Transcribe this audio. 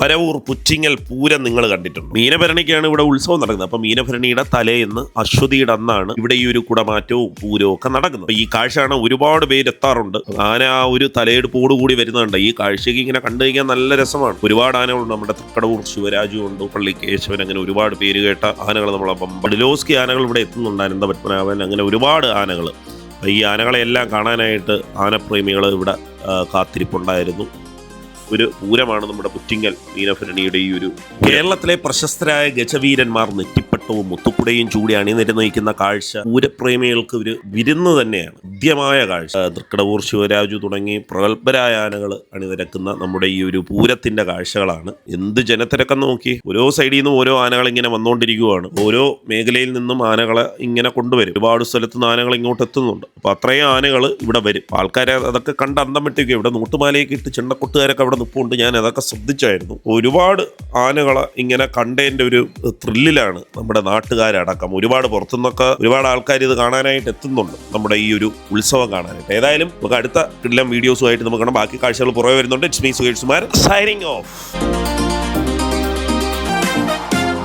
പരവൂർ പുറ്റിങ്ങൽ പൂരം നിങ്ങൾ കണ്ടിട്ടുണ്ട്. മീനഭരണിക്കാണ് ഇവിടെ ഉത്സവം നടക്കുന്നത്. അപ്പൊ മീനഭരണിയുടെ തലേന്ന് അശ്വതിയുടെ അന്നാണ് ഇവിടെ ഈ ഒരു കുടമാറ്റവും പൂരവും ഒക്കെ നടക്കുന്നത്. ഈ കാഴ്ച കാണാൻ ഒരുപാട് പേര് എത്താറുണ്ട്. ആന ആ ഒരു തലയെടുപ്പോടുകൂടി വരുന്നുണ്ട്. ഈ കാഴ്ചയ്ക്ക് ഇങ്ങനെ കണ്ടു കഴിഞ്ഞാൽ നല്ല രസമാണ്. ഒരുപാട് ആനകളുണ്ട്. നമ്മുടെ തൃക്കടവൂർ ശിവരാജു ഉണ്ട്, പള്ളി കേശവൻ, അങ്ങനെ ഒരുപാട് പേര് കേട്ട ആനകൾ നമ്മളപ്പം ബഡിലോസ്കി ആനകൾ ഇവിടെ എത്തുന്നുണ്ട്. അനന്തപത്മനാഭൻ, അങ്ങനെ ഒരുപാട് ആനകൾ. ഈ ആനകളെല്ലാം കാണാനായിട്ട് ആനപ്രേമികൾ ഇവിടെ കാത്തിരിപ്പുണ്ടായിരുന്നു. ഒരു പൂരമാണ് നമ്മുടെ പുറ്റിങ്ങൽ മീനഭരണിയുടെ ഈ ഒരു. കേരളത്തിലെ പ്രശസ്തരായ ഗജവീരന്മാർ നെറ്റിപ്പട്ടവും മുത്തുക്കുടയും ചൂടി അണിനിരന്നിരിക്കുന്ന കാഴ്ച പൂരപ്രേമികൾക്ക് ഒരു വിരുന്ന് തന്നെയാണ്. ഹൃദ്യമായ കാഴ്ച. തൃക്കടവൂർ ശിവരാജു തുടങ്ങി പ്രഗത്ഭരായ ആനകൾ അണിനിരക്കുന്ന നമ്മുടെ ഈ ഒരു പൂരത്തിന്റെ കാഴ്ചകളാണ്. എന്ത് ജനത്തിരക്കം നോക്കി. ഓരോ സൈഡിൽ നിന്നും ഓരോ ആനകൾ ഇങ്ങനെ വന്നുകൊണ്ടിരിക്കുകയാണ്. ഓരോ മേഖലയിൽ നിന്നും ആനകളെ ഇങ്ങനെ കൊണ്ടുവരും. ഒരുപാട് സ്ഥലത്ത് നിന്ന് ആനകൾ ഇങ്ങോട്ട് എത്തുന്നുണ്ട്. അപ്പൊ അത്രയും ആനകൾ ഇവിടെ വരും. ആൾക്കാരെ അതൊക്കെ കണ്ട് അന്തം വിട്ടിരിക്കും. ഇവിടെ നൂട്ടുമാലയൊക്കെ ഇട്ട് ചെണ്ടക്കൊട്ടുകാരൊക്കെ അവിടെ നിൽപ്പുണ്ട്. ഞാൻ അതൊക്കെ ശ്രദ്ധിച്ചായിരുന്നു. ഒരുപാട് ആനകളെ ഇങ്ങനെ കണ്ടതിൻ്റെ ഒരു ത്രില്ലിലാണ് നമ്മുടെ നാട്ടുകാരടക്കം. ഒരുപാട് പുറത്തുനിന്നൊക്കെ ഒരുപാട് ആൾക്കാർ ഇത് കാണാനായിട്ട് എത്തുന്നുണ്ട്, നമ്മുടെ ഈ ഒരു ഉത്സവം കാണാനായിട്ട്. ഏതായാലും നമുക്ക് അടുത്ത കിടിലം വീഡിയോസുമായിട്ട് നമുക്ക് കാണാം. ബാക്കി കാഴ്ചകൾ പുറകെ വരുന്നുണ്ട്. It's me Sukesh Kumar signing off.